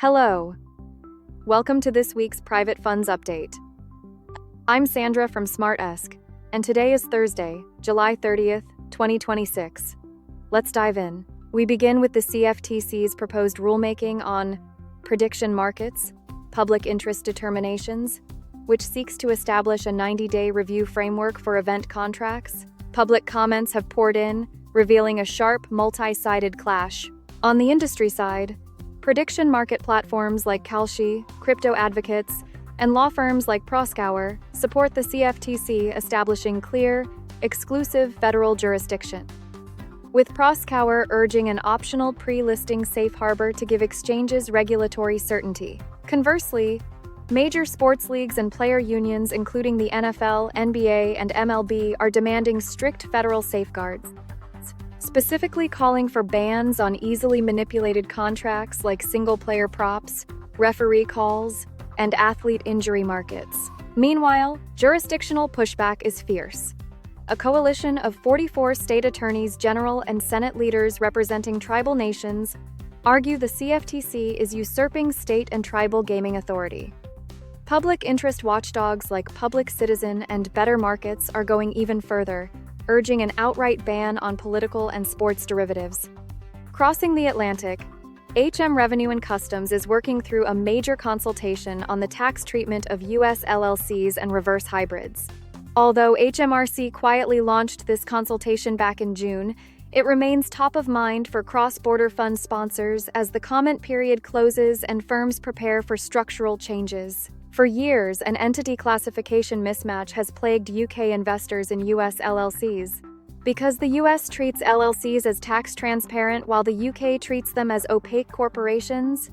Hello. Welcome to this week's Private Funds Update. I'm Sandra from SmartEsq, and today is Thursday, July 30th, 2026. Let's dive in. We begin with the CFTC's proposed rulemaking on prediction markets, public interest determinations, which seeks to establish a 90-day review framework for event contracts. Public comments have poured in, revealing a sharp, multi-sided clash. On the industry side, prediction market platforms like Kalshi, crypto advocates, and law firms like Proskauer support the CFTC establishing clear, exclusive federal jurisdiction, with Proskauer urging an optional pre-listing safe harbor to give exchanges regulatory certainty. Conversely, major sports leagues and player unions, including the NFL, NBA, and MLB, are demanding strict federal safeguards, specifically calling for bans on easily manipulated contracts like single-player props, referee calls, and athlete injury markets. Meanwhile, jurisdictional pushback is fierce. A coalition of 44 state attorneys general and Senate leaders representing tribal nations argue the CFTC is usurping state and tribal gaming authority. Public interest watchdogs like Public Citizen and Better Markets are going even further, urging an outright ban on political and sports derivatives. Crossing the Atlantic, HM Revenue and Customs is working through a major consultation on the tax treatment of U.S. LLCs and reverse hybrids. Although HMRC quietly launched this consultation back in June, it remains top of mind for cross-border fund sponsors as the comment period closes and firms prepare for structural changes. For years, an entity classification mismatch has plagued UK investors in US LLCs. Because the US treats LLCs as tax transparent while the UK treats them as opaque corporations,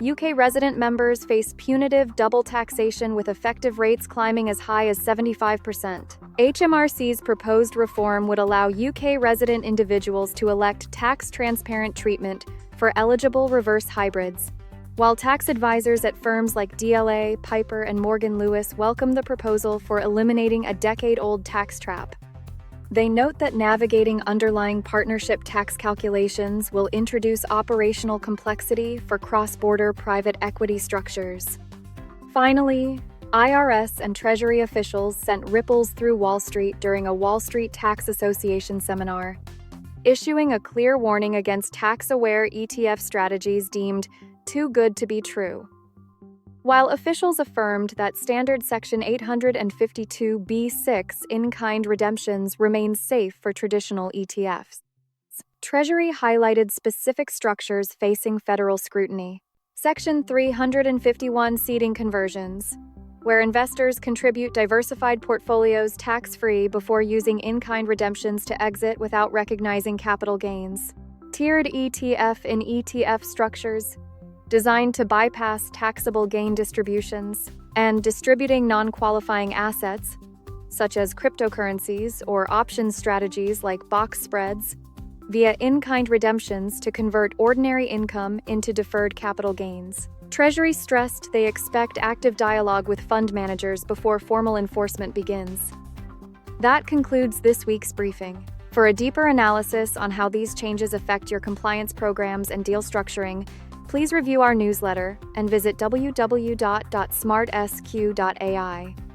UK resident members face punitive double taxation with effective rates climbing as high as 75%. HMRC's proposed reform would allow UK resident individuals to elect tax-transparent treatment for eligible reverse hybrids, while tax advisors at firms like DLA, Piper, and Morgan Lewis welcome the proposal for eliminating a decade-old tax trap. They note that navigating underlying partnership tax calculations will introduce operational complexity for cross-border private equity structures. Finally, IRS and Treasury officials sent ripples through Wall Street during a Wall Street Tax Association seminar, issuing a clear warning against tax-aware ETF strategies deemed too good to be true. While officials affirmed that standard Section 852(b)(6) in-kind redemptions remain safe for traditional ETFs, Treasury highlighted specific structures facing federal scrutiny. Section 351 seeding conversions, where investors contribute diversified portfolios tax-free before using in-kind redemptions to exit without recognizing capital gains. Tiered ETF in ETF structures, designed to bypass taxable gain distributions, and distributing non-qualifying assets, such as cryptocurrencies or options strategies like box spreads, via in-kind redemptions to convert ordinary income into deferred capital gains. Treasury stressed they expect active dialogue with fund managers before formal enforcement begins. That concludes this week's briefing. For a deeper analysis on how these changes affect your compliance programs and deal structuring, please review our newsletter and visit www.smartesq.ai.